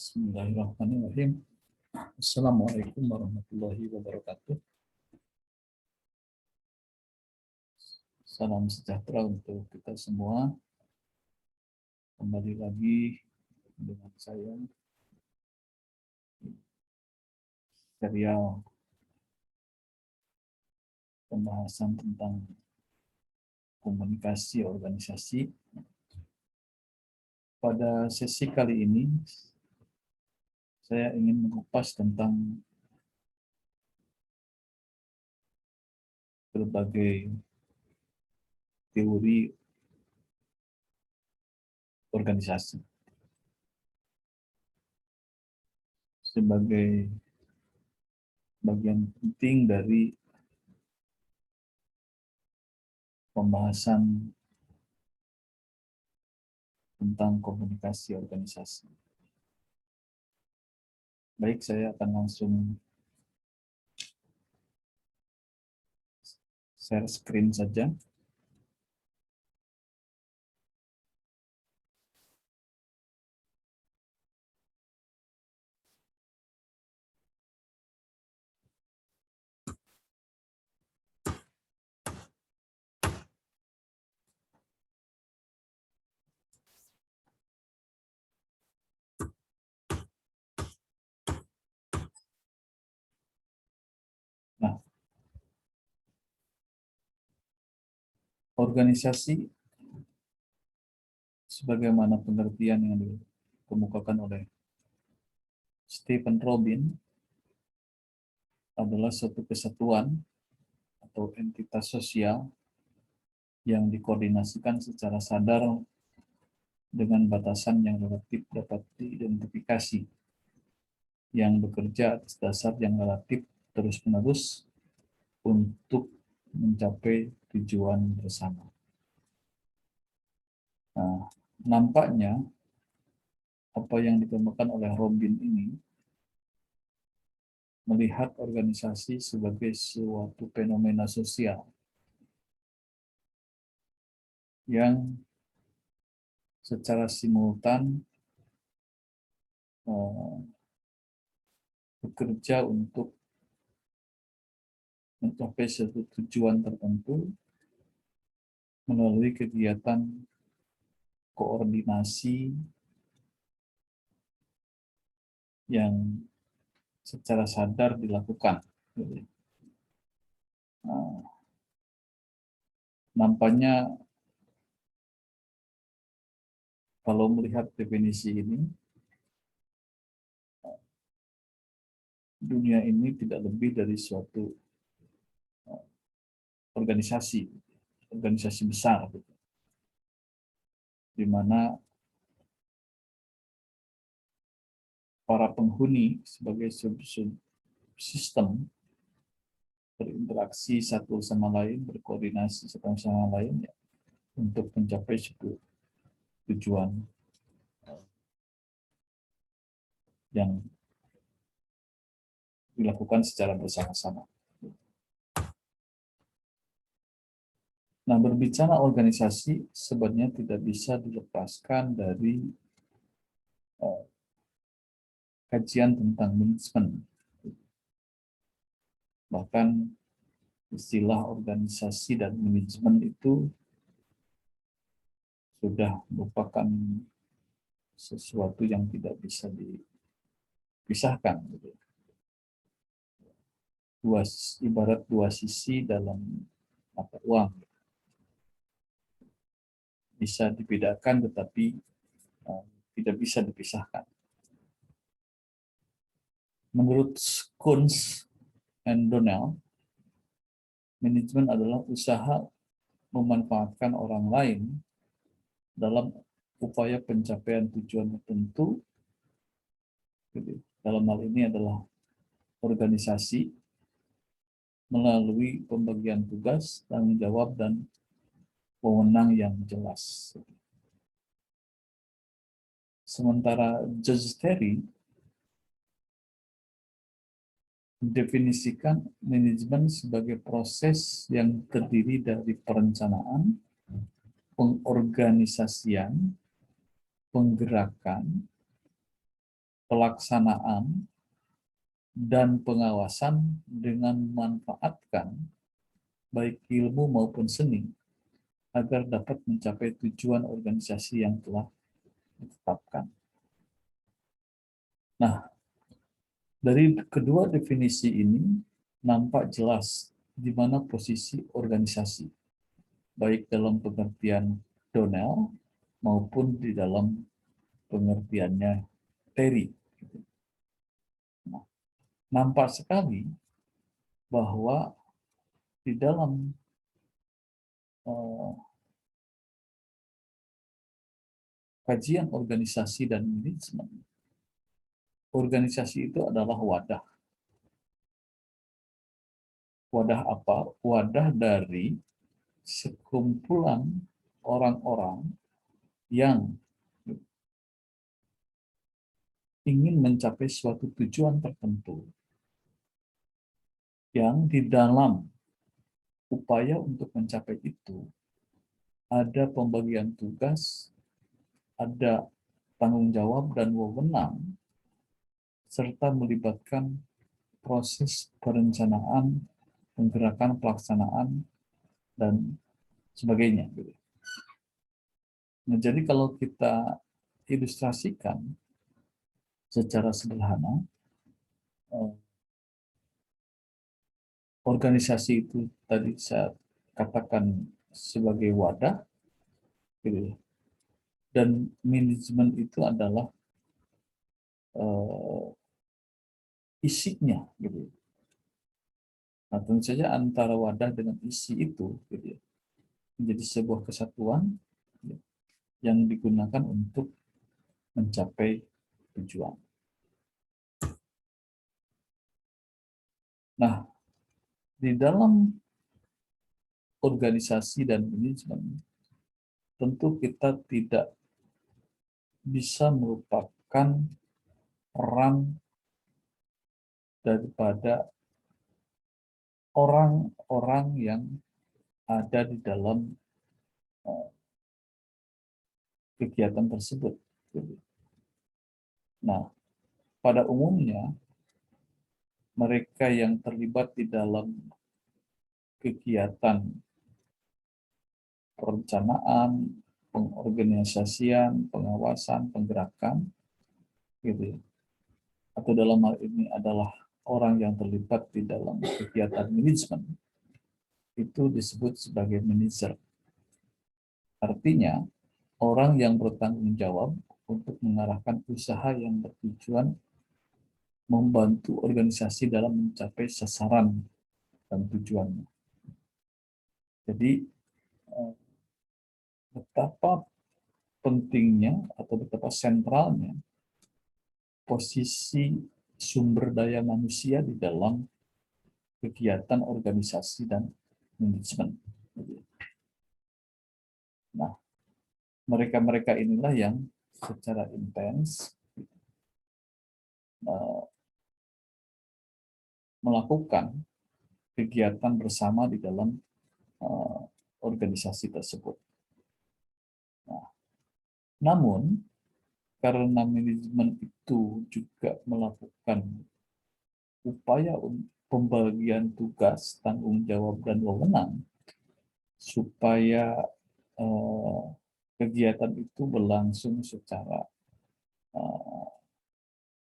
Bismillahirrahmanirrahim. Assalamualaikum warahmatullahi wabarakatuh. Salam sejahtera untuk kita semua. Kembali lagi dengan saya, serial pembahasan tentang komunikasi organisasi. Pada sesi kali ini, saya ingin mengupas tentang berbagai teori organisasi sebagai bagian penting dari pembahasan tentang komunikasi organisasi. Baik, saya akan langsung share screen saja. Nah, organisasi sebagaimana pengertian yang dikemukakan oleh Stephen Robin adalah suatu kesatuan atau entitas sosial yang dikoordinasikan secara sadar dengan batasan yang relatif dapat diidentifikasi, yang bekerja atas dasar yang relatif terus-menerus untuk mencapai tujuan bersama. Nah, nampaknya apa yang dikemukakan oleh Robin ini melihat organisasi sebagai suatu fenomena sosial yang secara simultan bekerja untuk mencapai suatu tujuan tertentu melalui kegiatan koordinasi yang secara sadar dilakukan. Nah, nampaknya kalau melihat definisi ini, dunia ini tidak lebih dari suatu organisasi besar, di mana para penghuni sebagai sistem berinteraksi satu sama lain, berkoordinasi satu sama lain ya, untuk mencapai suatu tujuan yang dilakukan secara bersama-sama. Nah, berbicara organisasi sebenarnya tidak bisa dilepaskan dari kajian tentang manajemen. Bahkan istilah organisasi dan manajemen itu sudah merupakan sesuatu yang tidak bisa dipisahkan. Ibarat dua sisi dalam mata uang. Bisa dibedakan tetapi tidak bisa dipisahkan. Menurut Kunz and Donnell, manajemen adalah usaha memanfaatkan orang lain dalam upaya pencapaian tujuan tertentu. Dalam hal ini adalah organisasi melalui pembagian tugas, tanggung jawab, dan wewenang yang jelas. Sementara Judge Terry mendefinisikan manajemen sebagai proses yang terdiri dari perencanaan, pengorganisasian, penggerakan, pelaksanaan dan pengawasan dengan memanfaatkan baik ilmu maupun seni agar dapat mencapai tujuan organisasi yang telah ditetapkan. Nah, dari kedua definisi ini nampak jelas di mana posisi organisasi, baik dalam pengertian Donnell maupun di dalam pengertiannya Terry. Nah, nampak sekali bahwa di dalam kajian organisasi dan manajemen, organisasi itu adalah wadah. Wadah apa? Wadah dari sekumpulan orang-orang yang ingin mencapai suatu tujuan tertentu, yang di dalam upaya untuk mencapai itu ada pembagian tugas, ada tanggung jawab dan wewenang, serta melibatkan proses perencanaan, penggerakan pelaksanaan, dan sebagainya. Nah, jadi kalau kita ilustrasikan secara sederhana, organisasi itu tadi saya katakan sebagai wadah, gitu. Dan manajemen itu adalah isinya, gitu. Nah, tentu saja antara wadah dengan isi itu, gitu, menjadi sebuah kesatuan yang digunakan untuk mencapai tujuan. Nah, di dalam organisasi dan manajemen, tentu kita tidak bisa melupakan peran daripada orang-orang yang ada di dalam kegiatan tersebut. Nah, pada umumnya mereka yang terlibat di dalam kegiatan perencanaan, pengorganisasian, pengawasan, penggerakan, gitu ya. Atau dalam hal ini adalah orang yang terlibat di dalam kegiatan manajemen, itu disebut sebagai manajer. Artinya, orang yang bertanggung jawab untuk mengarahkan usaha yang bertujuan membantu organisasi dalam mencapai sasaran dan tujuannya. Jadi, betapa pentingnya atau betapa sentralnya posisi sumber daya manusia di dalam kegiatan organisasi dan manajemen. Nah, mereka-mereka inilah yang secara intens melakukan kegiatan bersama di dalam organisasi tersebut. Nah, namun, karena manajemen itu juga melakukan upaya pembagian tugas, tanggung jawab, dan wewenang, supaya kegiatan itu berlangsung secara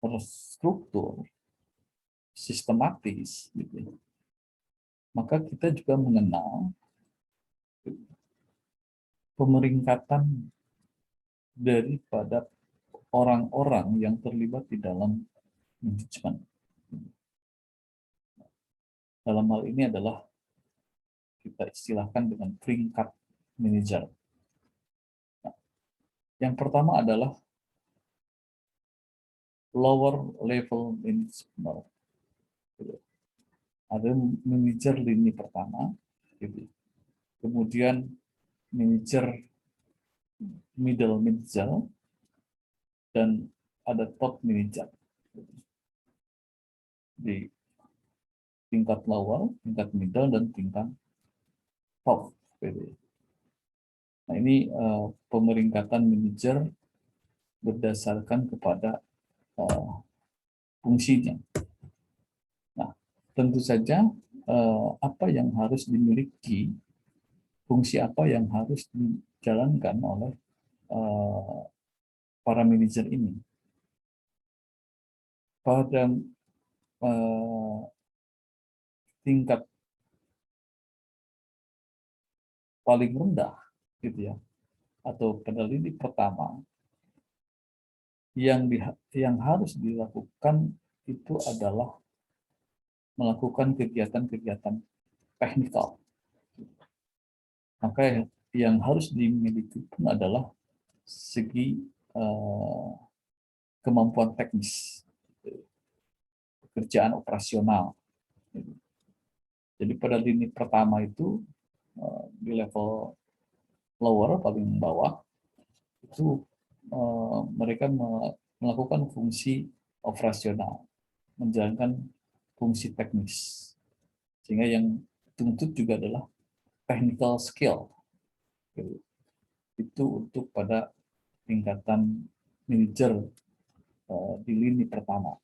terstruktur, sistematis, gitu. Maka kita juga mengenal pemeringkatan daripada orang-orang yang terlibat di dalam manajemen. Dalam hal ini adalah kita istilahkan dengan peringkat manajer. Nah, yang pertama adalah lower level management. Ada manajer lini pertama, kemudian manajer middle manager, dan ada top manager. Di tingkat lower, tingkat middle, dan tingkat top. Nah, ini pemeringkatan manajer berdasarkan kepada fungsinya. Nah, tentu saja apa yang harus dimiliki, fungsi apa yang harus dijalankan oleh para manajer ini. Pada tingkat paling rendah, gitu ya, atau pada lini pertama, yang harus dilakukan itu adalah melakukan kegiatan-kegiatan teknikal. Maka yang harus dimiliki pun adalah segi kemampuan teknis, pekerjaan operasional. Jadi pada lini pertama itu di level lower paling bawah itu mereka melakukan fungsi operasional, menjalankan fungsi teknis. Sehingga yang dituntut juga adalah technical skill. Itu untuk pada tingkatan manajer di lini pertama.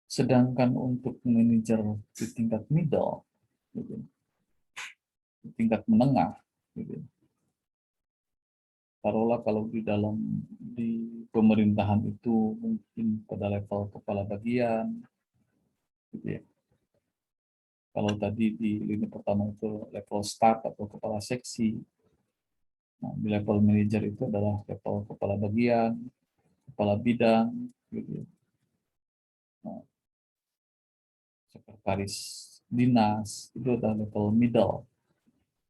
Sedangkan untuk manajer di tingkat middle, di tingkat menengah, taruhlah kalau di pemerintahan itu mungkin pada level kepala bagian, gitu ya. Kalau tadi di lini pertama itu level staff atau kepala seksi, nah, di level manajer itu adalah level kepala bagian, kepala bidang, gitu ya. Nah, sekretaris dinas itu adalah level middle.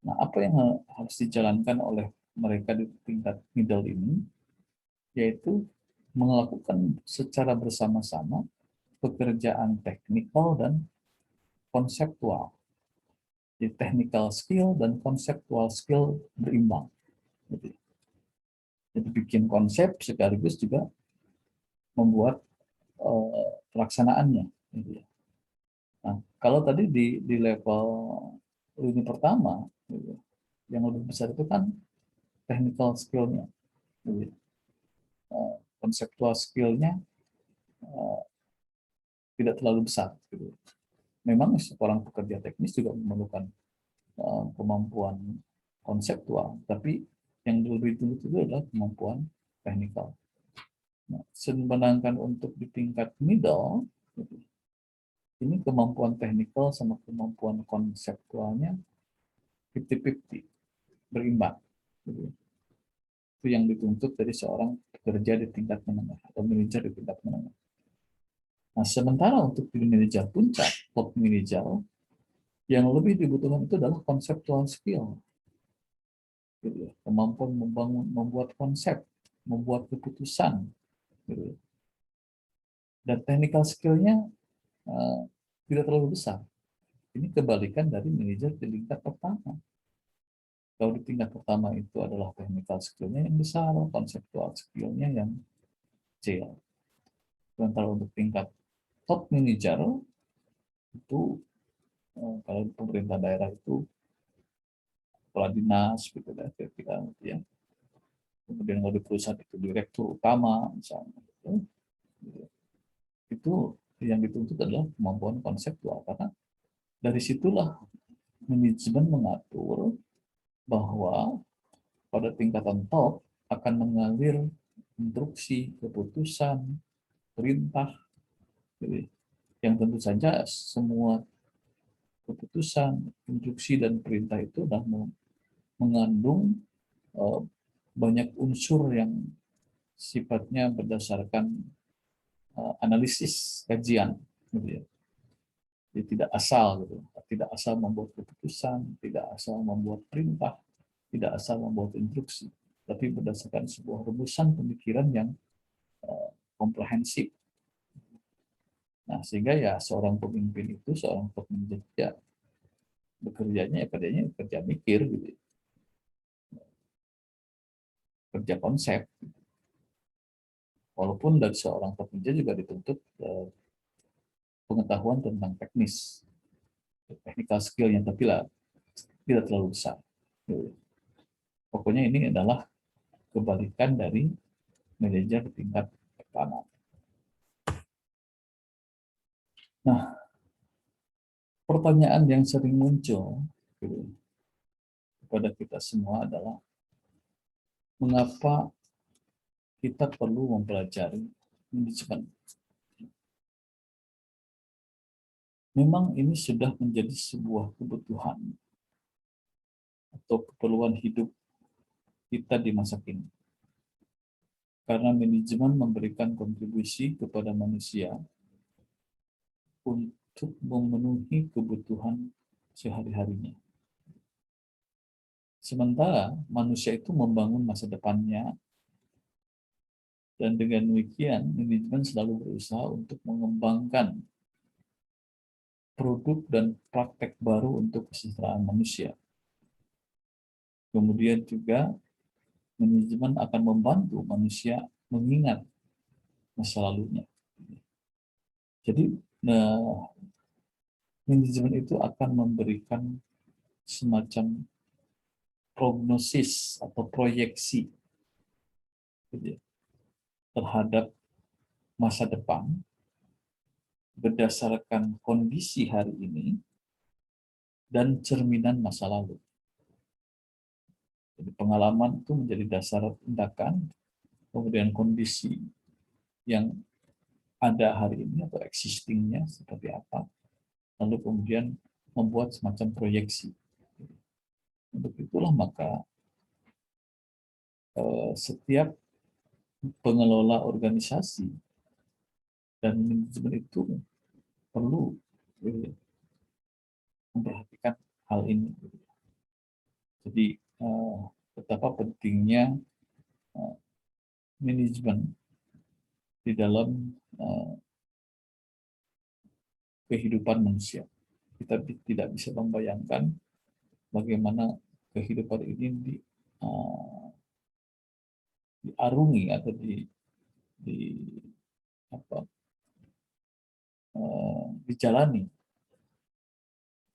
Nah, apa yang harus dijalankan oleh mereka di tingkat middle ini, yaitu melakukan secara bersama-sama pekerjaan teknikal dan konseptual. Jadi technical skill dan konseptual skill berimbang. Jadi bikin konsep sekaligus juga membuat pelaksanaannya. Nah, kalau tadi di level lini pertama, yang lebih besar itu kan technical skill-nya. Konseptual skill-nya tidak terlalu besar. Memang seorang pekerja teknis juga memerlukan kemampuan konseptual, tapi yang lebih dulu itu adalah kemampuan teknikal. Nah, sedangkan untuk di tingkat middle, ini kemampuan teknikal sama kemampuan konseptualnya 50-50, berimbang. Itu yang dituntut dari seorang pekerja di tingkat menengah atau manajer di tingkat menengah. Nah, sementara untuk di manajer puncak, top manajer, yang lebih dibutuhkan itu adalah conceptual skill. Gitu ya. Kemampuan membuat konsep, membuat keputusan. Gitu ya. Dan technical skill-nya tidak terlalu besar. Ini kebalikan dari manajer di tingkat pertama. Kalau di tingkat pertama itu adalah technical skill-nya yang besar, conceptual skill-nya yang kecil. Sementara untuk tingkat top manager itu kalau di pemerintah daerah itu kepala dinas gitu ya. Kemudian kalau di perusahaan itu direktur utama misalnya gitu. Itu yang dituntut adalah kemampuan konseptual karena dari situlah manajemen mengatur bahwa pada tingkatan top akan mengalir instruksi, keputusan, perintah, jadi yang tentu saja semua keputusan, instruksi dan perintah itu sudah mengandung banyak unsur yang sifatnya berdasarkan analisis kajian, gitu ya. Jadi tidak asal, gitu, tidak asal membuat keputusan, tidak asal membuat perintah, tidak asal membuat instruksi, tapi berdasarkan sebuah rumusan pemikiran yang komprehensif. Nah, sehingga ya seorang pemimpin itu, seorang pemimpin ya bekerjanya kerja mikir, gitu, kerja konsep. Walaupun dari seorang pekerja juga dituntut pengetahuan tentang teknis, technical skill yang tapi lah tidak terlalu besar. Pokoknya ini adalah kebalikan dari manajer tingkat tanam. Nah, pertanyaan yang sering muncul gitu, kepada kita semua adalah mengapa kita perlu mempelajari manajemen. Memang ini sudah menjadi sebuah kebutuhan atau keperluan hidup kita di masa kini. Karena manajemen memberikan kontribusi kepada manusia untuk memenuhi kebutuhan sehari-harinya. Sementara manusia itu membangun masa depannya, dan dengan demikian manajemen selalu berusaha untuk mengembangkan produk dan praktek baru untuk kesejahteraan manusia. Kemudian juga manajemen akan membantu manusia mengingat masa lalunya. Jadi manajemen itu akan memberikan semacam prognosis atau proyeksi gitu ya, terhadap masa depan berdasarkan kondisi hari ini dan cerminan masa lalu. Jadi pengalaman itu menjadi dasar tindakan, kemudian kondisi yang ada hari ini atau existingnya seperti apa, lalu kemudian membuat semacam proyeksi. Untuk itulah maka setiap pengelola organisasi dan manajemen itu perlu memperhatikan hal ini. Jadi betapa pentingnya manajemen di dalam kehidupan manusia. Kita tidak bisa membayangkan bagaimana kehidupan ini diarungi atau dijalani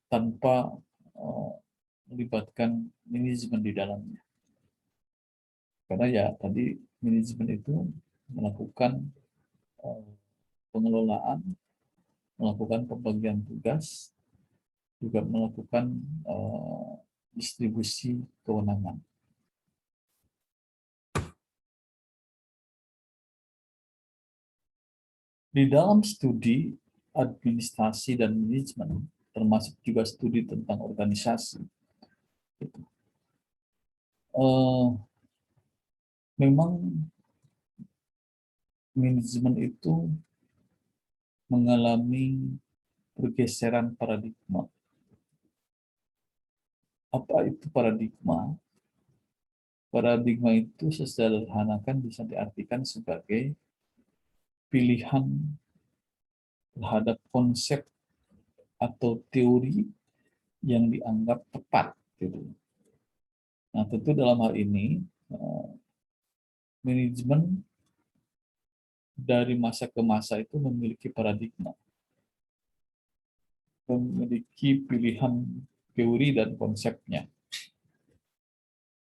tanpa melibatkan manajemen di dalamnya. Karena ya tadi manajemen itu melakukan pengelolaan, melakukan pembagian tugas, juga melakukan distribusi kewenangan. Di dalam studi administrasi dan manajemen, termasuk juga studi tentang organisasi, memang manajemen itu mengalami pergeseran paradigma. Apa itu paradigma? Paradigma itu sesederhanakan bisa diartikan sebagai pilihan terhadap konsep atau teori yang dianggap tepat. Gitu. Nah, tentu dalam hal ini, manajemen dari masa ke masa itu memiliki paradigma, memiliki pilihan teori dan konsepnya.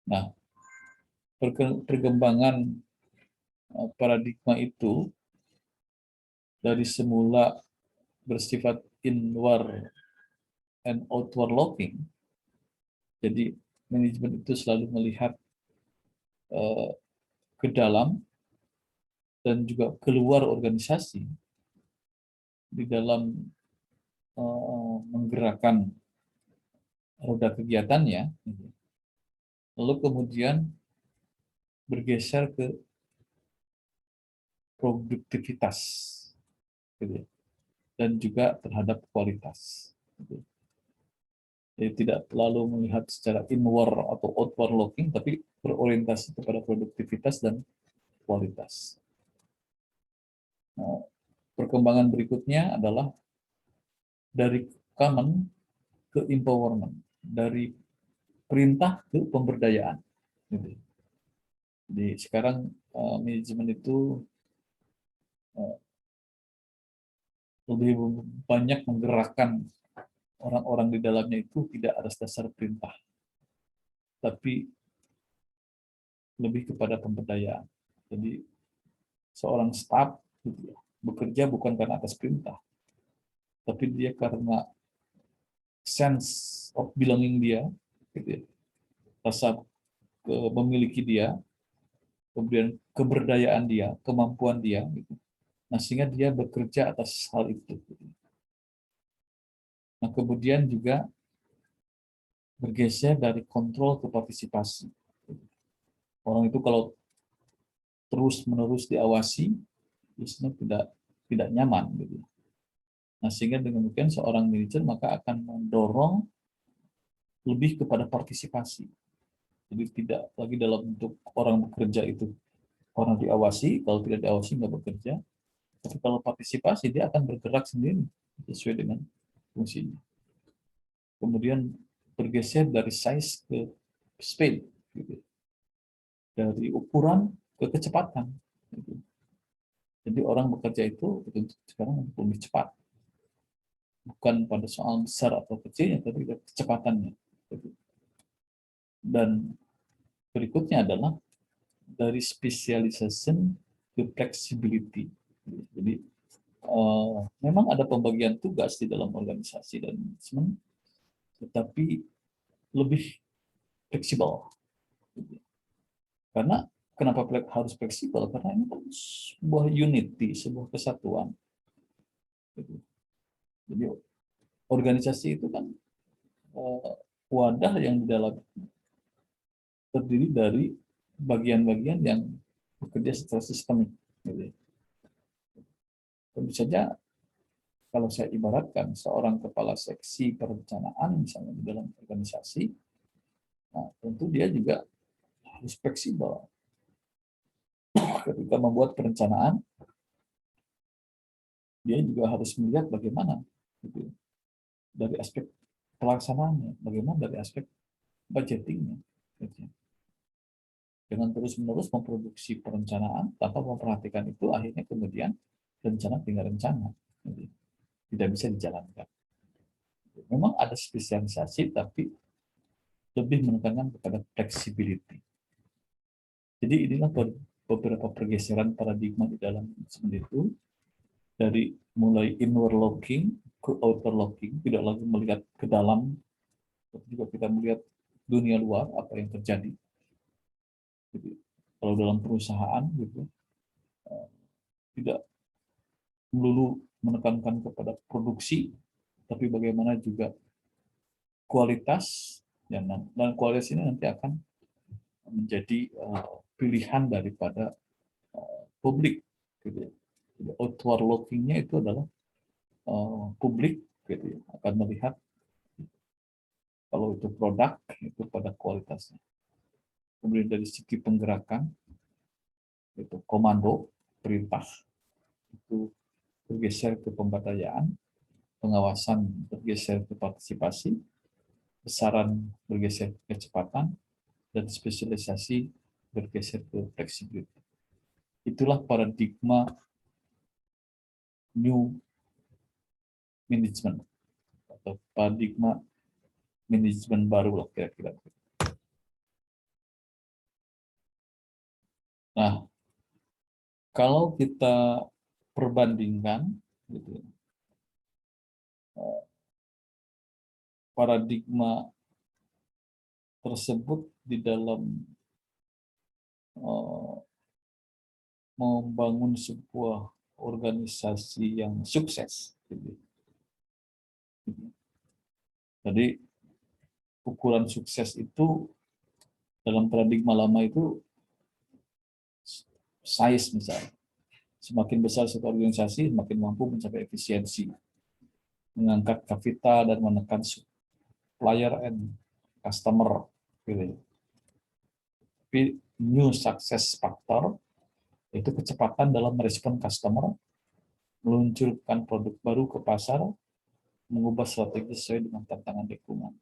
Nah, perkembangan paradigma itu dari semula bersifat inward and outward looking. Jadi manajemen itu selalu melihat ke dalam dan juga keluar organisasi di dalam menggerakkan roda kegiatannya. Lalu kemudian bergeser ke produktivitas, gitu ya, dan juga terhadap kualitas. Gitu. Jadi tidak terlalu melihat secara inward atau outward looking, tapi berorientasi kepada produktivitas dan kualitas. Nah, perkembangan berikutnya adalah dari command ke empowerment, dari perintah ke pemberdayaan. Gitu. Jadi sekarang manajemen itu lebih banyak menggerakkan orang-orang di dalamnya itu tidak atas dasar perintah, tapi lebih kepada pemberdayaan. Jadi seorang staf gitu ya, bekerja bukan karena atas perintah, tapi dia karena sense of belonging dia, gitu ya, rasa memiliki dia, kemudian keberdayaan dia, kemampuan dia, gitu. Nah, sehingga dia bekerja atas hal itu. Gitu. Nah, kemudian juga bergeser dari kontrol ke partisipasi. Orang itu kalau terus-menerus diawasi, biasanya tidak nyaman. Gitu. Nah, sehingga dengan demikian seorang manajer maka akan mendorong lebih kepada partisipasi. Jadi tidak lagi dalam bentuk orang bekerja itu orang diawasi, kalau tidak diawasi nggak bekerja. Tapi kalau partisipasi dia akan bergerak sendiri sesuai dengan fungsinya. Kemudian bergeser dari size ke speed, gitu. Dari ukuran ke kecepatan. Gitu. Jadi orang bekerja itu sekarang lebih cepat. Bukan pada soal besar atau kecilnya, tapi kecepatannya. Gitu. Dan berikutnya adalah dari specialization to flexibility. Jadi memang ada pembagian tugas di dalam organisasi dan manajemen, tetapi lebih fleksibel. Karena kenapa harus fleksibel? Karena ini kan sebuah unity, sebuah kesatuan. Jadi organisasi itu kan wadah yang di dalam terdiri dari bagian-bagian yang bekerja secara sistemik. Tentu saja kalau saya ibaratkan seorang kepala seksi perencanaan misalnya di dalam organisasi, nah, tentu dia juga harus fleksibel ketika membuat perencanaan. Dia juga harus melihat bagaimana gitu, dari aspek pelaksanaannya, bagaimana dari aspek budgetingnya. Gitu. Dengan terus-menerus memproduksi perencanaan tanpa memperhatikan itu, akhirnya kemudian rencana tinggal rencana, gitu. Tidak bisa dijalankan. Memang ada spesialisasi, tapi lebih menekankan kepada flexibility. Jadi inilah beberapa pergeseran paradigma di dalam manajemen itu, dari mulai inward looking ke outer looking, tidak lagi melihat ke dalam, tapi juga kita melihat dunia luar apa yang terjadi. Jadi, kalau dalam perusahaan gitu, tidak melulu menekankan kepada produksi, tapi bagaimana juga kualitas, dan kualitas ini nanti akan menjadi pilihan daripada publik. Gitu. Jadi outward looking-nya itu adalah publik gitu, akan melihat kalau itu produk itu pada kualitasnya. Kemudian dari segi penggerakan itu komando perintah itu bergeser ke pemberdayaan, pengawasan bergeser ke partisipasi, besaran bergeser ke kecepatan, dan spesialisasi bergeser ke flexibility. Itulah paradigma new management atau paradigma manajemen baru lah kira-kira. Nah, kalau kita perbandingkan gitu, paradigma tersebut di dalam membangun sebuah organisasi yang sukses. Gitu. Jadi ukuran sukses itu dalam paradigma lama itu size misalnya. Semakin besar satu organisasi, semakin mampu mencapai efisiensi, mengangkat kapital dan menekan supplier and customer. Gitu. Tapi new success factor itu kecepatan dalam merespon customer, meluncurkan produk baru ke pasar, mengubah strategi sesuai dengan tantangan lingkungan.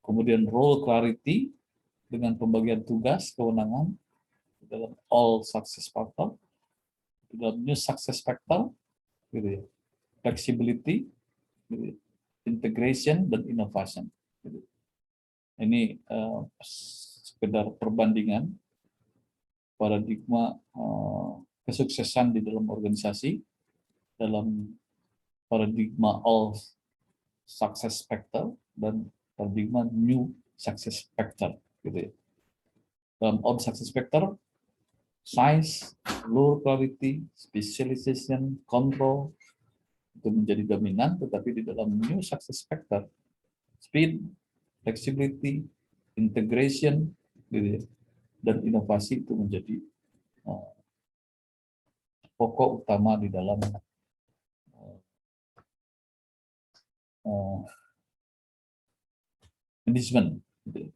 Kemudian role clarity dengan pembagian tugas, kewenangan dalam all success factor, dalam new success factor, gitu ya. Flexibility, gitu ya. Integration dan innovation. Gitu. Ini sekedar perbandingan paradigma kesuksesan di dalam organisasi, dalam paradigma all success factor dan paradigma new success factor, gitu ya. Dalam all success factor, size, low quality, specialization, control itu menjadi dominan, tetapi di dalam new success factor, speed, flexibility, integration, gitu ya, dan inovasi itu menjadi pokok utama di dalam manajemen. Gitu ya.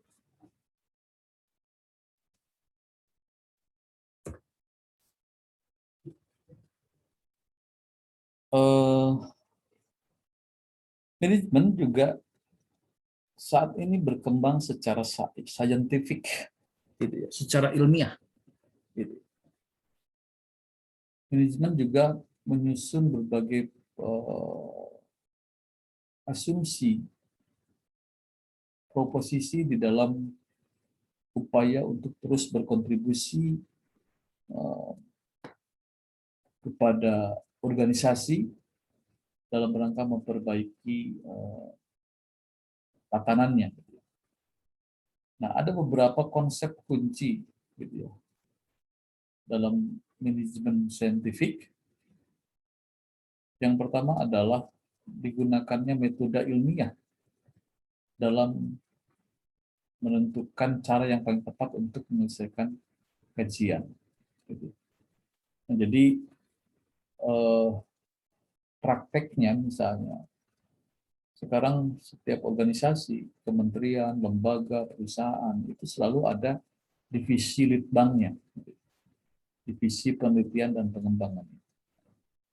Manajemen juga saat ini berkembang secara scientific, gitu ya, secara ilmiah. Gitu. Manajemen juga menyusun berbagai asumsi, proposisi di dalam upaya untuk terus berkontribusi kepada organisasi dalam rangka memperbaiki tatanannya. Nah, ada beberapa konsep kunci, gitu ya, dalam manajemen saintifik. Yang pertama adalah digunakannya metode ilmiah dalam menentukan cara yang paling tepat untuk menyelesaikan kajian. Gitu. Nah, jadi prakteknya misalnya, sekarang setiap organisasi, kementerian, lembaga, perusahaan, itu selalu ada divisi litbangnya, divisi penelitian dan pengembangan.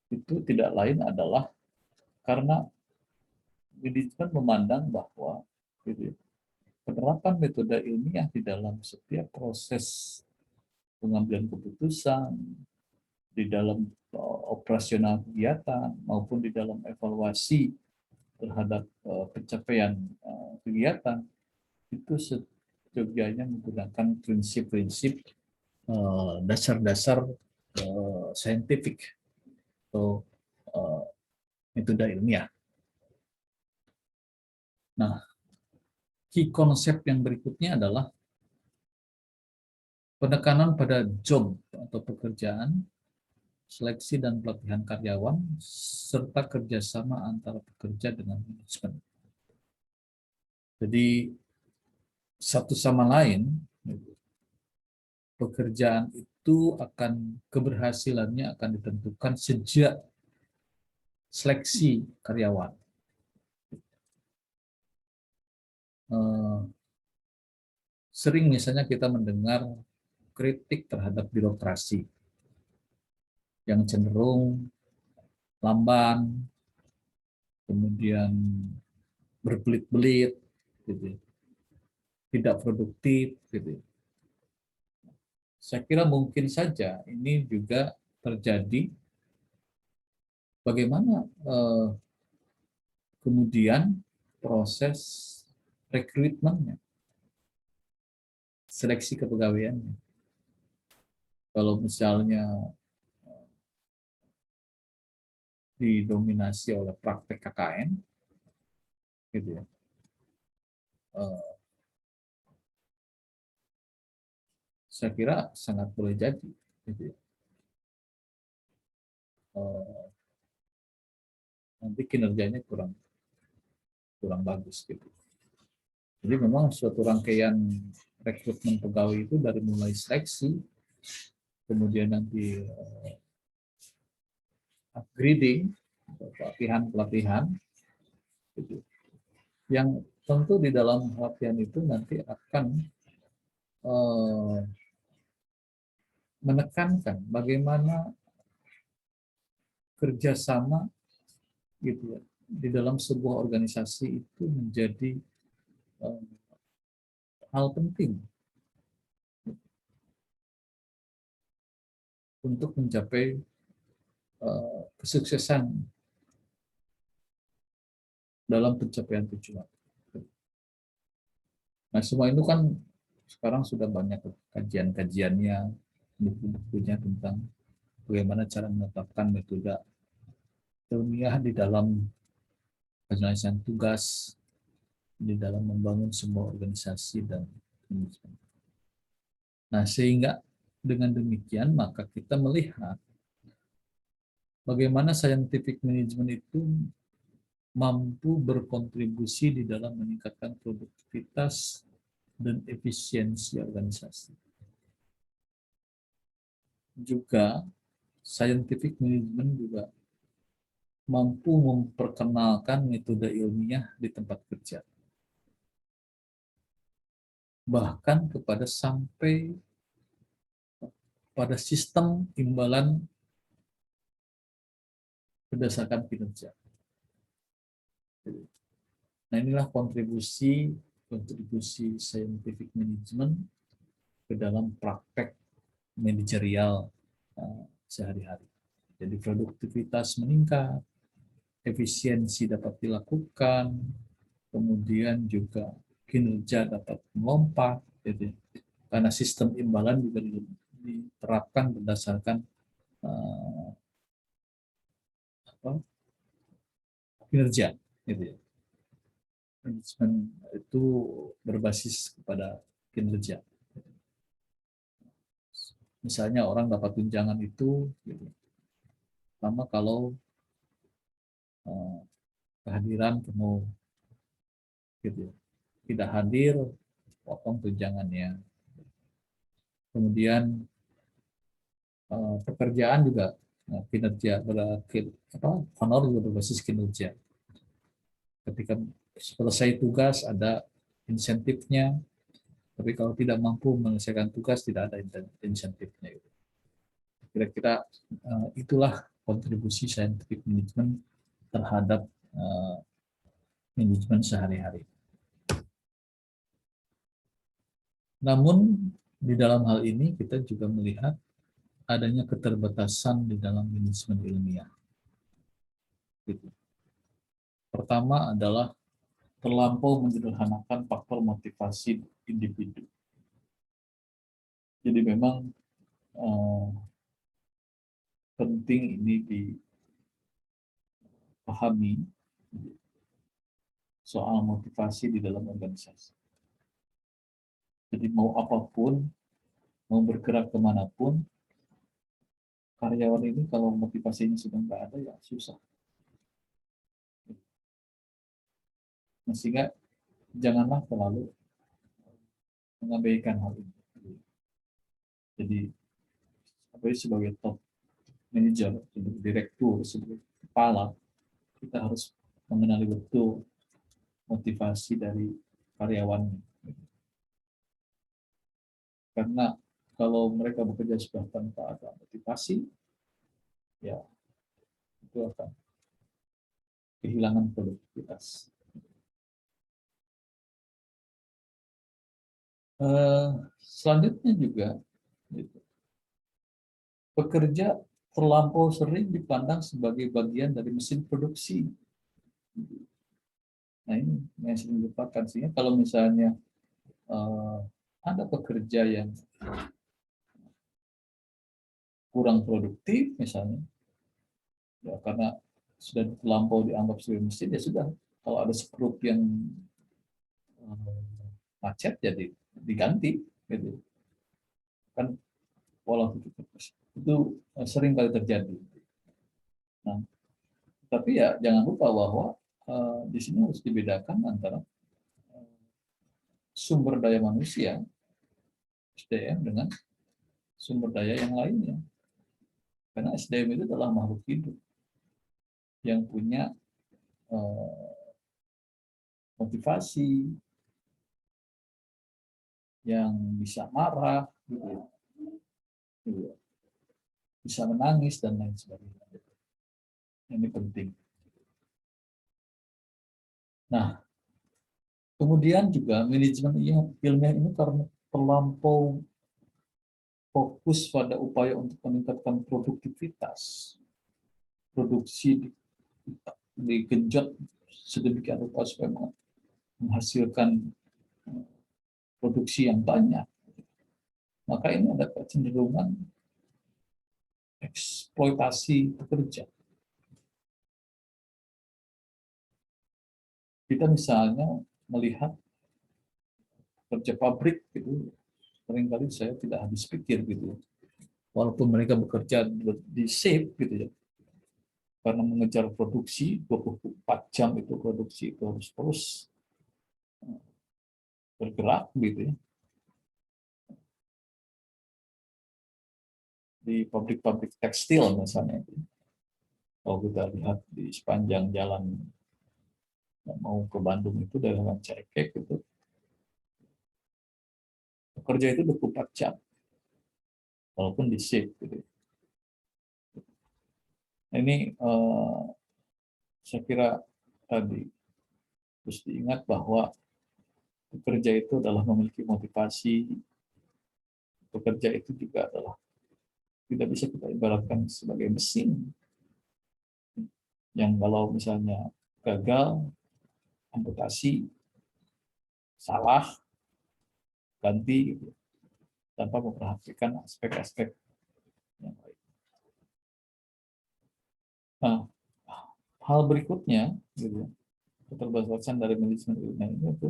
Itu tidak lain adalah karena manajemen memandang bahwa gitu, penerapan metode ilmiah di dalam setiap proses pengambilan keputusan, di dalam operasional kegiatan, maupun di dalam evaluasi terhadap pencapaian kegiatan, itu sejauhnya menggunakan prinsip-prinsip dasar-dasar saintifik atau metode ilmiah. Nah, key konsep yang berikutnya adalah penekanan pada job atau pekerjaan, seleksi dan pelatihan karyawan, serta kerjasama antara pekerja dengan manajemen. Jadi, satu sama lain, pekerjaan itu keberhasilannya akan ditentukan sejak seleksi karyawan. Sering misalnya kita mendengar kritik terhadap birokrasi yang cenderung lamban, kemudian berbelit-belit, gitu, tidak produktif, gitu. Saya kira mungkin saja ini juga terjadi. Bagaimana kemudian proses rekrutmennya, seleksi kepegawaiannya. Kalau misalnya didominasi oleh praktek KKN, gitu ya, saya kira sangat boleh jadi, gitu ya. Nanti kinerjanya kurang bagus, gitu. Jadi memang suatu rangkaian rekrutmen pegawai itu dari mulai seleksi, kemudian nanti upgrading, pelatihan, gitu. Yang tentu di dalam pelatihan itu nanti akan menekankan bagaimana kerjasama, gitu ya, di dalam sebuah organisasi itu menjadi hal penting untuk mencapai kesuksesan dalam pencapaian tujuan. Nah, semua itu kan sekarang sudah banyak kajian-kajiannya, buku-bukunya tentang bagaimana cara menetapkan metode ilmiah di dalam penyelesaian tugas, di dalam membangun sebuah organisasi dan manajemen. Nah, sehingga dengan demikian maka kita melihat bagaimana scientific management itu mampu berkontribusi di dalam meningkatkan produktivitas dan efisiensi organisasi. Juga scientific management juga mampu memperkenalkan metode ilmiah di tempat kerja. Bahkan kepada sampai pada sistem imbalan berdasarkan kinerja. Nah, inilah kontribusi scientific management ke dalam praktek manajerial sehari-hari. Jadi produktivitas meningkat, efisiensi dapat dilakukan, kemudian juga kinerja dapat melompat, gitu. Karena sistem imbalan juga diterapkan berdasarkan kinerja, gitu ya. Manajemen itu berbasis kepada kinerja. Misalnya orang dapat tunjangan itu, gitu. Sama kalau kehadiran penuh, gitu. Tidak hadir, potong tunjangannya. Kemudian pekerjaan juga kinerja honor juga berbasis kinerja. Ketika selesai tugas ada insentifnya, tapi kalau tidak mampu menyelesaikan tugas tidak ada insentifnya. Kira-kira itulah kontribusi scientific management terhadap manajemen sehari-hari. Namun di dalam hal ini kita juga melihat adanya keterbatasan di dalam manajemen ilmiah. Gitu. Pertama adalah terlampau menyederhanakan faktor motivasi individu. Jadi memang penting ini dipahami soal motivasi di dalam organisasi. Jadi mau apapun, mau bergerak kemanapun, karyawan ini kalau motivasinya sudah nggak ada, ya susah. Nah, sehingga janganlah terlalu mengabaikan hal ini. Jadi, sebagai top manager, sebagai direktur, sebagai kepala, kita harus mengenali betul motivasi dari karyawannya. Karena kalau mereka bekerja sudah tanpa ada motivasi, ya itu akan kehilangan produktivitas. Selanjutnya juga, pekerja terlampau sering dipandang sebagai bagian dari mesin produksi. Nah, ini yang sering dilupakan sih. Kalau misalnya ada pekerja yang kurang produktif misalnya, ya karena sudah terlampau dianggap sebagai mesin, ya sudah. Kalau ada skrup yang macet, jadi diganti, gitu. Kan pola itu sering kali terjadi. Nah, tapi ya jangan lupa bahwa di sini harus dibedakan antara sumber daya manusia SDM dengan sumber daya yang lainnya. Karena SDM itu adalah makhluk hidup yang punya motivasi, yang bisa marah, gitu. Bisa menangis dan lain sebagainya. Ini penting. Nah, kemudian juga manajemen ilmiah ini karena terlampau fokus pada upaya untuk meningkatkan produktivitas, produksi digenjot sedemikian rupa supaya menghasilkan produksi yang banyak. maka ini ada kecenderungan eksploitasi pekerja. Kita misalnya melihat kerja pabrik gitu, seringkali saya tidak habis pikir gitu. Walaupun mereka bekerja di shift gitu ya, karena mengejar produksi 24 jam itu produksi itu harus terus bergerak gitu ya. Di pabrik-pabrik tekstil misalnya itu. Kalau kita lihat di sepanjang jalan yang mau ke Bandung itu dari Rancaikek itu bekerja itu 24 jam walaupun di shift gitu. Nah, ini saya kira tadi harus diingat bahwa bekerja itu adalah memiliki motivasi. Bekerja itu juga adalah tidak bisa kita ibaratkan sebagai mesin yang kalau misalnya gagal, amputasi, salah, ganti gitu, tanpa memperhatikan aspek-aspek yang lain. Nah, hal berikutnya, gitu, keterbatasan dari manajemen ilmiah ini itu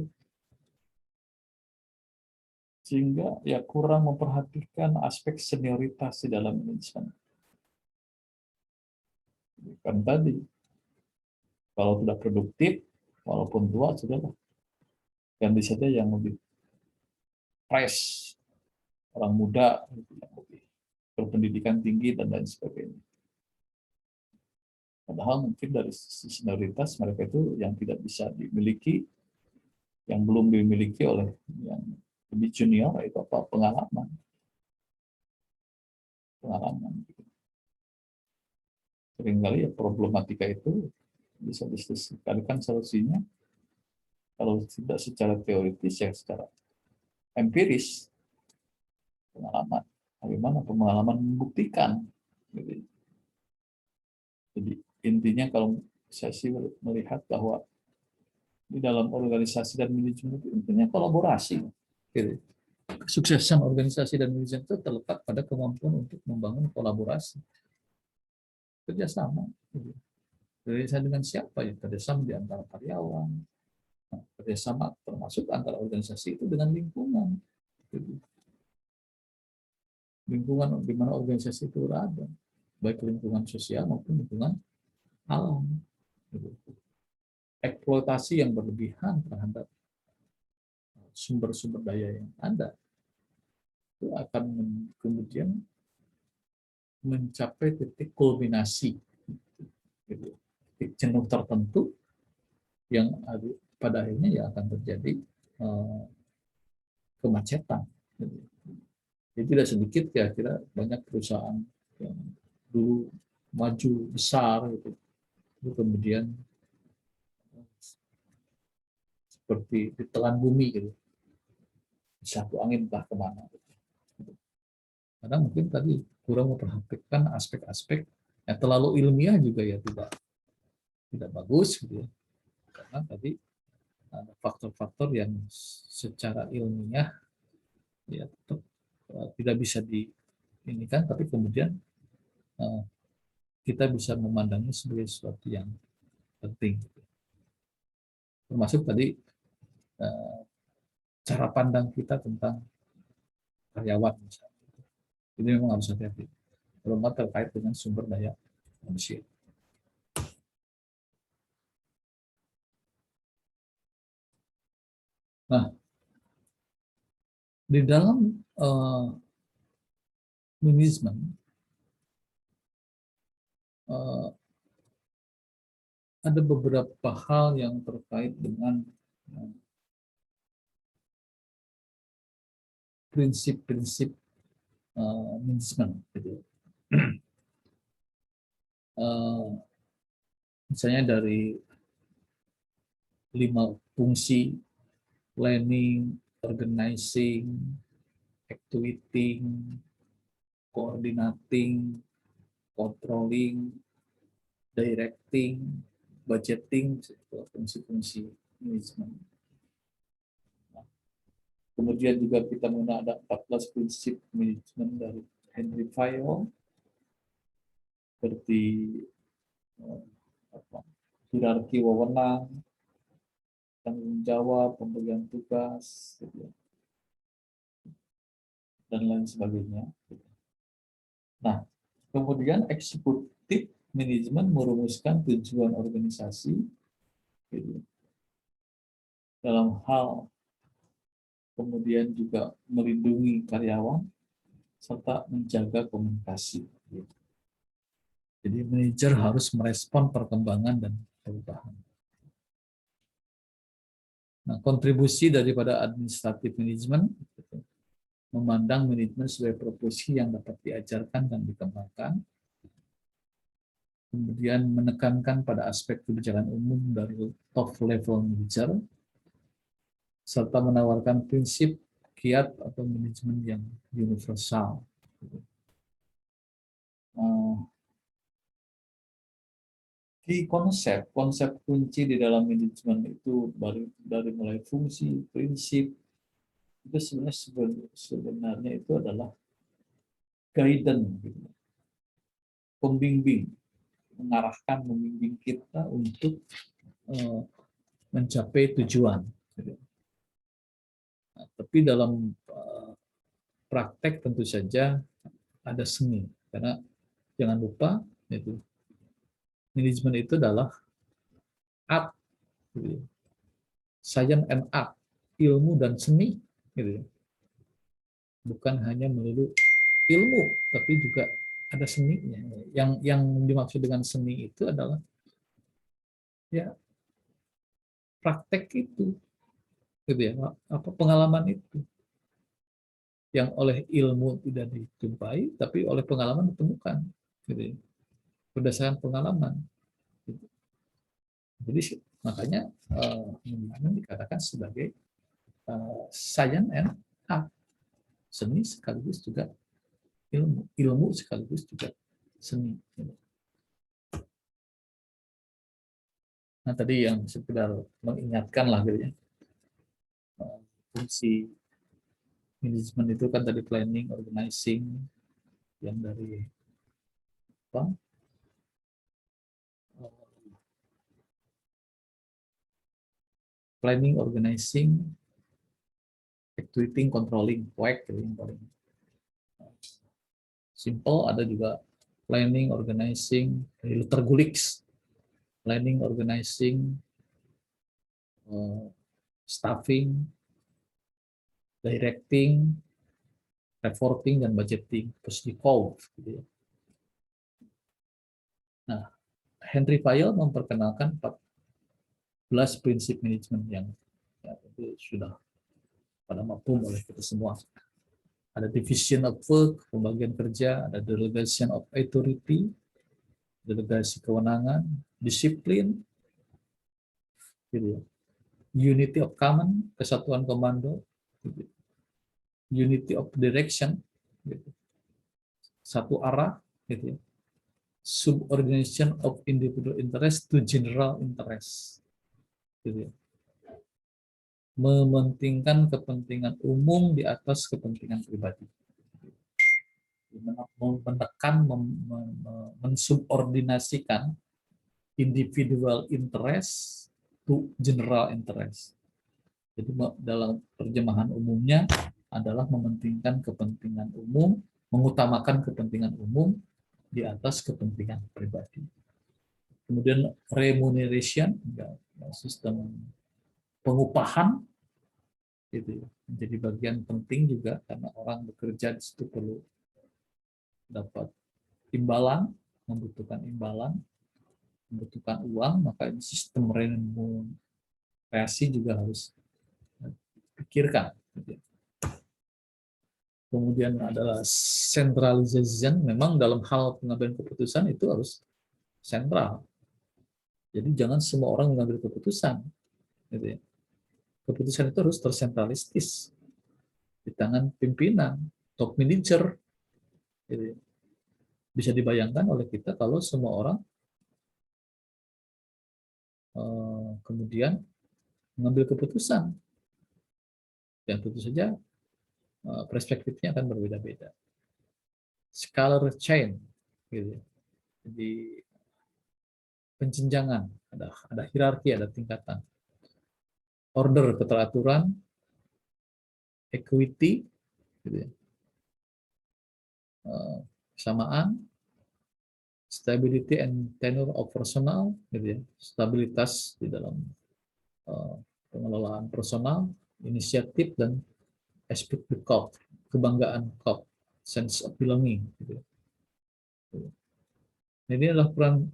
sehingga ya kurang memperhatikan aspek senioritas di dalam manajemen. Kan tadi, kalau tidak produktif, walaupun tua, sudah ganti saja yang lebih fresh, orang muda, yang lebih berpendidikan tinggi, dan lain sebagainya. Padahal mungkin dari sisi senioritas mereka itu yang tidak bisa dimiliki, yang belum dimiliki oleh yang lebih junior, itu apa? Pengalaman. Seringkali ya problematika itu bisa diselesaikan solusinya kalau tidak secara teoritis ya secara empiris, pengalaman. Bagaimana pengalaman membuktikan. Gitu. Jadi intinya kalau saya sih melihat bahwa di dalam organisasi dan manajemen itu intinya kolaborasi. Gitu. Kesuksesan organisasi dan manajemen itu terletak pada kemampuan untuk membangun kolaborasi, kerjasama. Gitu. Kerjasama dengan siapa ya? Kerjasama di antara karyawan, kerjasama termasuk antara organisasi itu dengan lingkungan. Gitu. Lingkungan di mana organisasi itu berada, baik lingkungan sosial maupun lingkungan alam. Gitu. Eksploitasi yang berlebihan terhadap sumber-sumber daya yang ada itu akan kemudian mencapai titik kulminasi, gitu. Titik jenuh tertentu yang pada akhirnya ya akan terjadi kemacetan. Gitu. Jadi tidak sedikit kira-kira banyak perusahaan yang dulu maju besar gitu, itu kemudian seperti ditelan bumi gitu, satu angin entah kemana. Karena mungkin tadi kurang memperhatikan aspek-aspek yang terlalu ilmiah juga ya tidak bagus gitu ya. Karena tadi ada faktor-faktor yang secara ilmiah ya tetap tidak bisa diinikan, tapi kemudian kita bisa memandangnya sebagai sesuatu yang penting. Termasuk tadi cara pandang kita tentang karyawan misalnya. Ini memang harus hati-hati, terutama terkait dengan sumber daya manusia. Nah, di dalam manajemen ada beberapa hal yang terkait dengan prinsip-prinsip manajemen. Gitu. Misalnya dari 5 fungsi: planning, organizing, actuating, coordinating, controlling, directing, budgeting, fungsi-fungsi manajemen. Kemudian juga kita mengenal ada 14 prinsip manajemen dari Henry Fayol, seperti eh, hierarki wewenang, tanggung jawab, pembagian tugas, gitu ya, dan lain sebagainya. Nah, kemudian eksekutif manajemen merumuskan tujuan organisasi, gitu, dalam hal kemudian juga melindungi karyawan serta menjaga komunikasi. Jadi manajer harus merespon perkembangan dan perubahan. Nah, kontribusi daripada administratif manajemen memandang manajemen sebagai profesi yang dapat diajarkan dan dikembangkan, kemudian menekankan pada aspek kebijakan umum dari top level manager, serta menawarkan prinsip kiat atau manajemen yang universal. Konsep kunci di dalam manajemen itu dari mulai fungsi, prinsip, itu sebenarnya itu adalah guidance, gitu, pembimbing, mengarahkan, membimbing kita untuk mencapai tujuan. Gitu. Nah, tapi dalam praktek tentu saja ada seni, karena jangan lupa itu manajemen itu adalah art, gitu, science and art, ilmu dan seni, gitu, bukan hanya melulu ilmu, tapi juga ada seninya. Yang dimaksud dengan seni itu adalah ya praktek itu, gitu ya, apa pengalaman itu yang oleh ilmu tidak dijumpai, tapi oleh pengalaman ditemukan, gitu ya, berdasarkan pengalaman. Gitu. Jadi makanya dikatakan sebagai science and art, seni sekaligus juga ilmu, ilmu sekaligus juga seni. Nah tadi yang sekedar mengingatkan lah, gitu ya, fungsi manajemen itu kan tadi planning, organizing, yang dari apa? Planning, organizing, actuating, controlling, POEC, yang paling simple. Ada juga planning, organizing, Luther Gulick, planning, organizing, staffing, directing, reporting, dan budgeting, terus di code, gitu ya. Nah, Henry Fayol memperkenalkan 14 prinsip manajemen yang ya, itu sudah pada mafhum oleh kita semua. Ada division of work, pembagian kerja, ada delegation of authority, delegasi kewenangan, disiplin, gitu ya. Unity of command, kesatuan komando, gitu. Unity of direction, gitu, satu arah, gitu ya. Subordination of individual interest to general interest, gitu ya. Mementingkan kepentingan umum di atas kepentingan pribadi, menekan, mensubordinasikan individual interest to general interest. Jadi dalam terjemahan umumnya adalah mementingkan kepentingan umum, mengutamakan kepentingan umum di atas kepentingan pribadi. Kemudian remuneration, sistem pengupahan, itu menjadi bagian penting juga, karena orang bekerja di situ perlu dapat imbalan, membutuhkan imbalan, membutuhkan uang, maka sistem remunerasi juga harus dipikirkan. Kemudian adalah centralization, memang dalam hal pengambilan keputusan itu harus sentral. Jadi jangan semua orang mengambil keputusan, gitu ya. Keputusan itu harus tersentralistis di tangan pimpinan, top manager. Gitu ya. Bisa dibayangkan oleh kita kalau semua orang kemudian mengambil keputusan Dan tentu saja perspektifnya akan berbeda-beda. Scalar chain, gitu. Jadi penjenjangan, ada hierarki, ada tingkatan. Order, keteraturan, equity, gitu ya. Kesamaan, stability and tenure of personal, gitu ya. Stabilitas di dalam pengelolaan personal, inisiatif, dan esprit de corps, kebanggaan corps, sense of belonging. Gitu. Ini adalah peran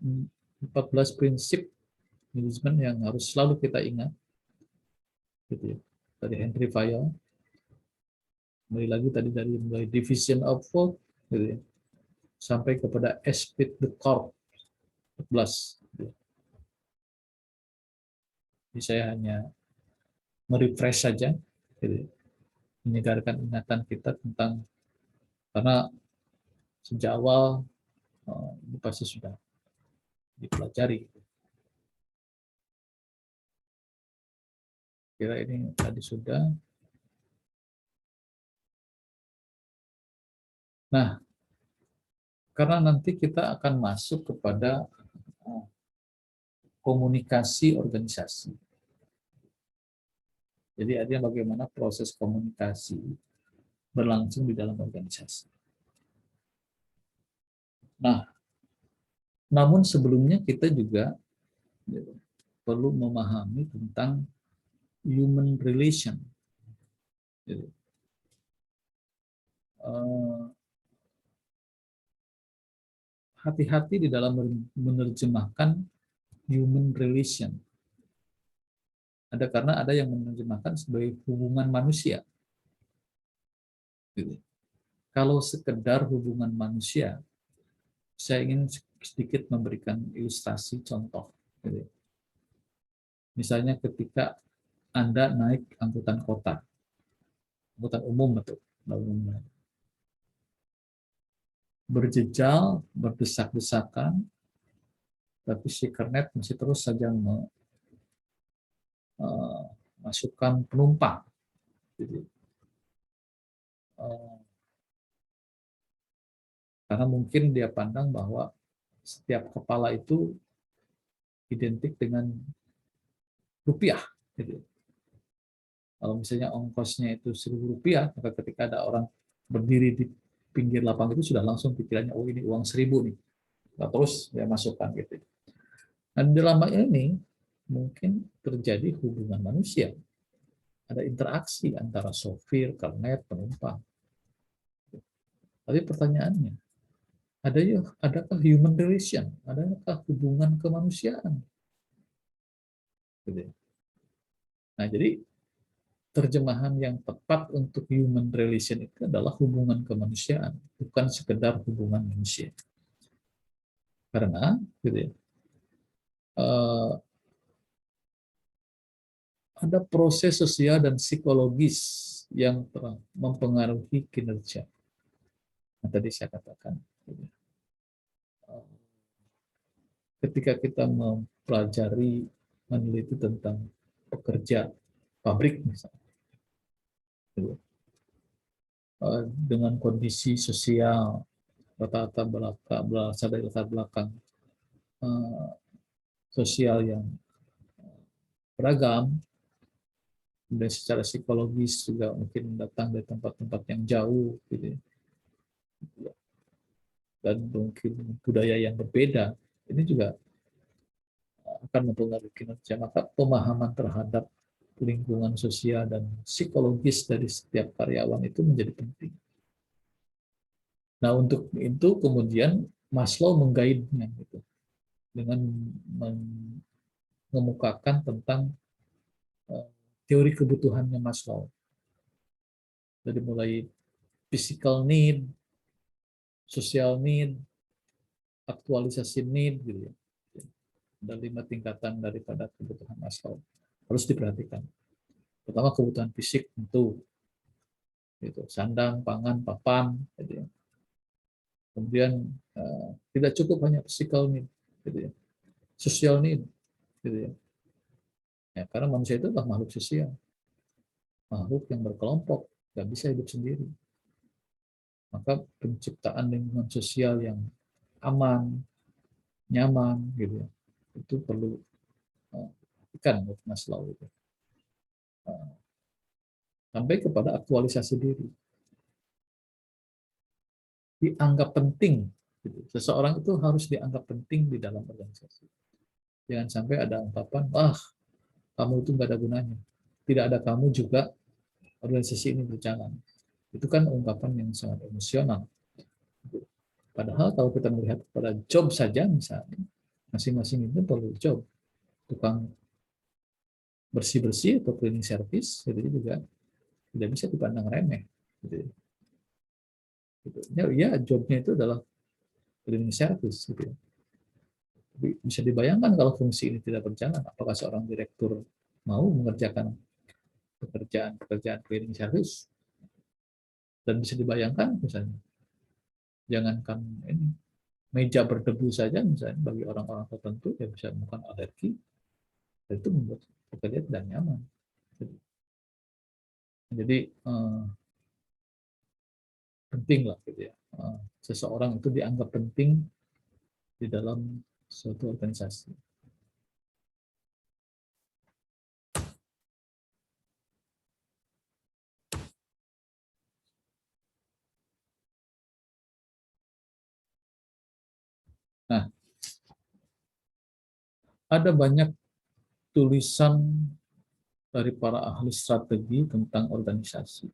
14 prinsip manajemen yang harus selalu kita ingat. Gitu ya. Dari Henry Fayol, kembali lagi tadi dari mulai division of work, gitu ya, sampai kepada esprit de corps 14. Gitu. Jadi saya hanya merefresh saja, gitu ya, menyegarkan ingatan kita tentang, karena sejak awal ini pasti sudah dipelajari. Kira ini tadi sudah. Nah, karena nanti kita akan masuk kepada komunikasi organisasi. Jadi artinya bagaimana proses komunikasi berlangsung di dalam organisasi. Nah, namun sebelumnya kita juga perlu memahami tentang human relation. Hati-hati di dalam menerjemahkan human relation. Karena ada yang menerjemahkan sebagai hubungan manusia. Kalau sekedar hubungan manusia, saya ingin sedikit memberikan ilustrasi contoh. Misalnya ketika Anda naik angkutan kota, angkutan umum betul, berjejal, berdesak-desakan, tapi si kernet masih terus saja memasukkan penumpang. Jadi, karena mungkin dia pandang bahwa setiap kepala itu identik dengan rupiah. Gitu. Kalau misalnya ongkosnya itu Rp1.000, maka ketika ada orang berdiri di pinggir lapangan itu sudah langsung pikirannya, oh ini uang 1.000 nih. Nah, terus dia masukkan gitu. Nah, dalam hal ini mungkin terjadi hubungan manusia. Ada interaksi antara sopir, kernet, penumpang. Tapi pertanyaannya, adakah human relation? Adakah hubungan kemanusiaan? Gitu. Nah, jadi terjemahan yang tepat untuk human relation itu adalah hubungan kemanusiaan, bukan sekedar hubungan manusia. Karena gitu ya, ada proses sosial dan psikologis yang mempengaruhi kinerja. Nah, tadi saya katakan, gitu. Ketika kita mempelajari, meneliti tentang pekerja pabrik misalnya, gitu, dengan kondisi sosial, rata-rata berasal dari latar belakang sosial yang beragam, dan secara psikologis juga mungkin datang dari tempat-tempat yang jauh, gitu, dan mungkin budaya yang berbeda, ini juga akan mempengaruhi kinerja. Maka pemahaman terhadap lingkungan sosial dan psikologis dari setiap karyawan itu menjadi penting. Nah, untuk itu kemudian Maslow menggaidnya gitu, dengan mengemukakan tentang teori kebutuhannya Maslow. Dari mulai physical need, social need, aktualisasi need, gitu ya. Ada 5 tingkatan daripada kebutuhan Maslow. Harus diperhatikan. Pertama, kebutuhan fisik tentu, gitu, sandang, pangan, papan, gitu ya. Kemudian tidak cukup hanya physical need, gitu ya. Social need, gitu ya. Ya, karena manusia itu adalah makhluk sosial. makhluk yang berkelompok, nggak bisa hidup sendiri. Maka penciptaan lingkungan sosial yang aman, nyaman, gitu ya, itu perlu ikan Mas Lau itu. Sampai kepada aktualisasi diri, dianggap penting. Gitu. Seseorang itu harus dianggap penting di dalam organisasi. Jangan sampai ada ungkapan, kamu itu nggak ada gunanya. Tidak ada kamu juga organisasi ini berjalan. Itu kan ungkapan yang sangat emosional. Padahal kalau kita melihat pada job saja misalnya, masing-masing itu perlu job. Tukang bersih-bersih atau cleaning service, itu juga tidak bisa dipandang remeh. Gitu. Ya, jobnya itu adalah cleaning service. Gitu. Bisa dibayangkan kalau fungsi ini tidak berjalan, apakah seorang direktur mau mengerjakan pekerjaan cleaning service? Dan bisa dibayangkan misalnya, jangankan ini, meja berdebu saja misalnya bagi orang-orang tertentu yang bisa menemukan alergi, itu membuat pekerja tidak nyaman. Jadi penting lah gitu ya. Seseorang itu dianggap penting di dalam suatu organisasi. Nah, ada banyak tulisan dari para ahli strategi tentang organisasi.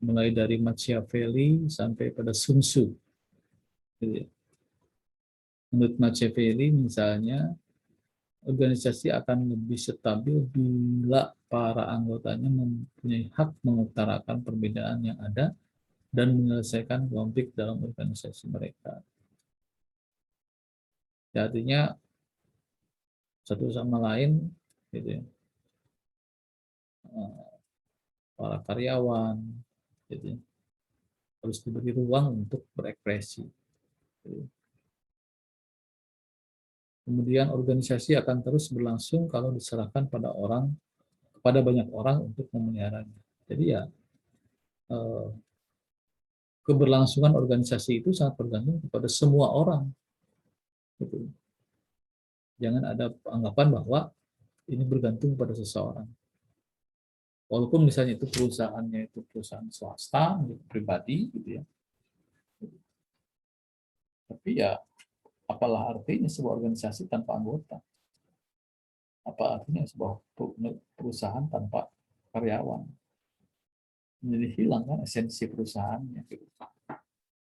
Mulai dari Machiavelli sampai pada Sun Tzu. Menurut Machiavelli misalnya, organisasi akan lebih stabil bila para anggotanya mempunyai hak mengutarakan perbedaan yang ada dan menyelesaikan konflik dalam organisasi mereka. Ya, artinya satu sama lain, gitu ya, para karyawan, gitu ya, harus diberi ruang untuk berekspresi. Gitu. Kemudian organisasi akan terus berlangsung kalau diserahkan kepada banyak orang untuk memeliharanya. Jadi ya, keberlangsungan organisasi itu sangat bergantung kepada semua orang. Gitu. Jangan ada anggapan bahwa ini bergantung pada seseorang. Walaupun misalnya itu perusahaannya itu perusahaan swasta, pribadi, gitu ya. Tapi ya, apalah artinya sebuah organisasi tanpa anggota? Apa artinya sebuah perusahaan tanpa karyawan? Menjadi hilang kan esensi perusahaannya. Gitu.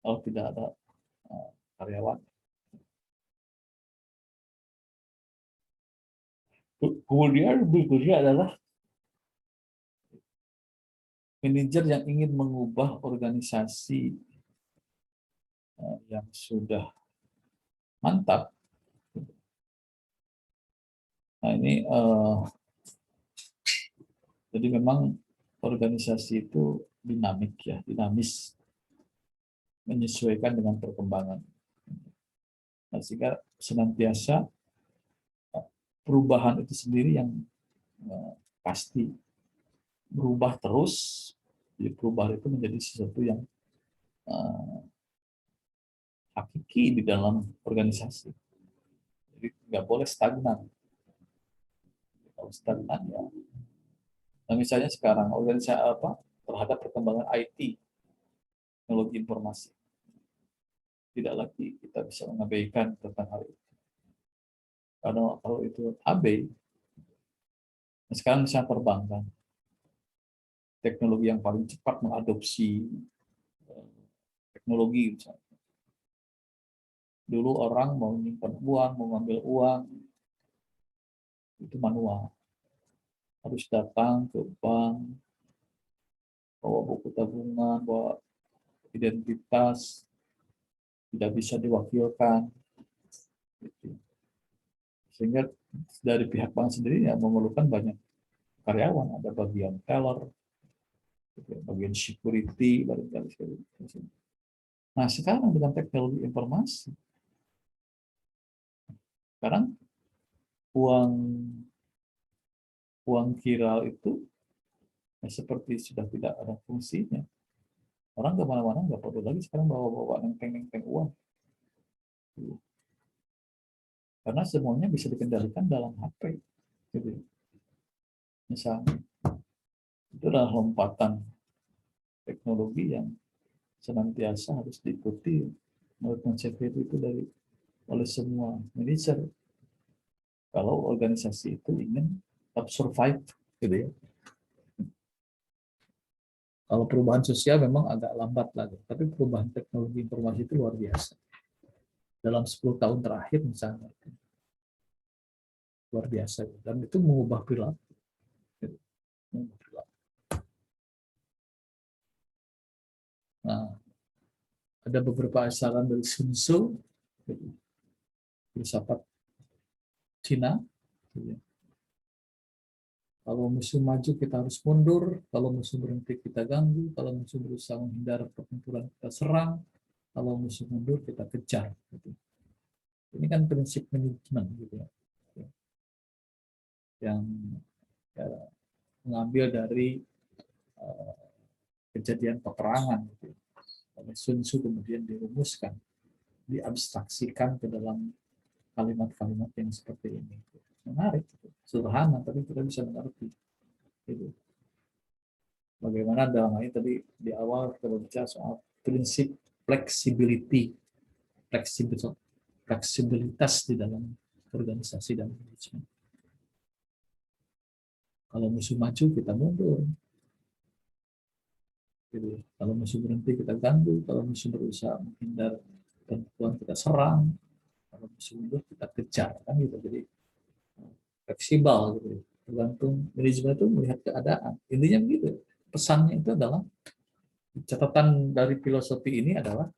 Kalau tidak ada karyawan. Kemudian berikutnya adalah manajer yang ingin mengubah organisasi yang sudah mantap. Nah ini jadi memang organisasi itu dinamik ya, dinamis, menyesuaikan dengan perkembangan. Nah, sehingga senantiasa perubahan itu sendiri yang pasti berubah terus. Jadi perubahan itu menjadi sesuatu yang hakiki di dalam organisasi. Jadi nggak boleh stagnan. Kalau stagnan ya. Nah, misalnya sekarang organisasi terhadap perkembangan IT, teknologi informasi, tidak lagi kita bisa mengabaikan tentang hal itu. Karena kalau itu abai, sekarang misalnya perbankan, teknologi yang paling cepat mengadopsi teknologi misalnya. Dulu orang mau menyimpan uang, mau ngambil uang, itu manual. Harus datang ke bank, bawa buku tabungan, bawa identitas, tidak bisa diwakilkan. Sehingga dari pihak bank sendiri ya memerlukan banyak karyawan, ada bagian teller, bagian security, barangkali sekali. Nah sekarang dengan teknologi informasi, sekarang uang viral itu Ya, seperti sudah tidak ada fungsinya. Orang kemana-mana nggak perlu lagi sekarang bawa-bawa nempeng-nempeng uang. Karena semuanya bisa dikendalikan dalam HP. Gitu. Misalnya, itu adalah lompatan teknologi yang senantiasa harus diikuti menurut konsep itu oleh semua manajer. Kalau organisasi itu ingin tetap survive, gitu ya. Kalau perubahan sosial memang agak lambat lagi, tapi perubahan teknologi informasi itu luar biasa. Dalam 10 tahun terakhir misalnya, luar biasa. Dan itu mengubah perilaku. Nah, ada beberapa asaran dari Sun Tzu, filsafat Cina. Kalau musuh maju kita harus mundur, kalau musuh berhenti kita ganggu, kalau musuh berusaha menghindar pertempuran kita serang, kalau musuh mundur kita kejar. Ini kan prinsip manajemen gitu ya, yang ya, mengambil dari kejadian peperangan gitu. Oleh Sun Tzu kemudian dirumuskan, diabstraksikan ke dalam kalimat-kalimat yang seperti ini. Menarik, sederhana, tapi kita bisa mengerti. Gitu. Bagaimana dalam hal ini tadi di awal kita berbicara soal prinsip flexibility, fleksibilitas di dalam organisasi dan manajemen. Kalau musuh maju kita mundur. Gitu. Kalau musuh berhenti kita ganggu, kalau musuh berusaha menghindar pertempuran kita serang, kalau musuh mundur kita kejar, kan gitu. Jadi fleksibel gitu. Tergantung manajemen itu melihat keadaan. Intinya begitu. Pesannya itu adalah catatan dari filosofi ini adalah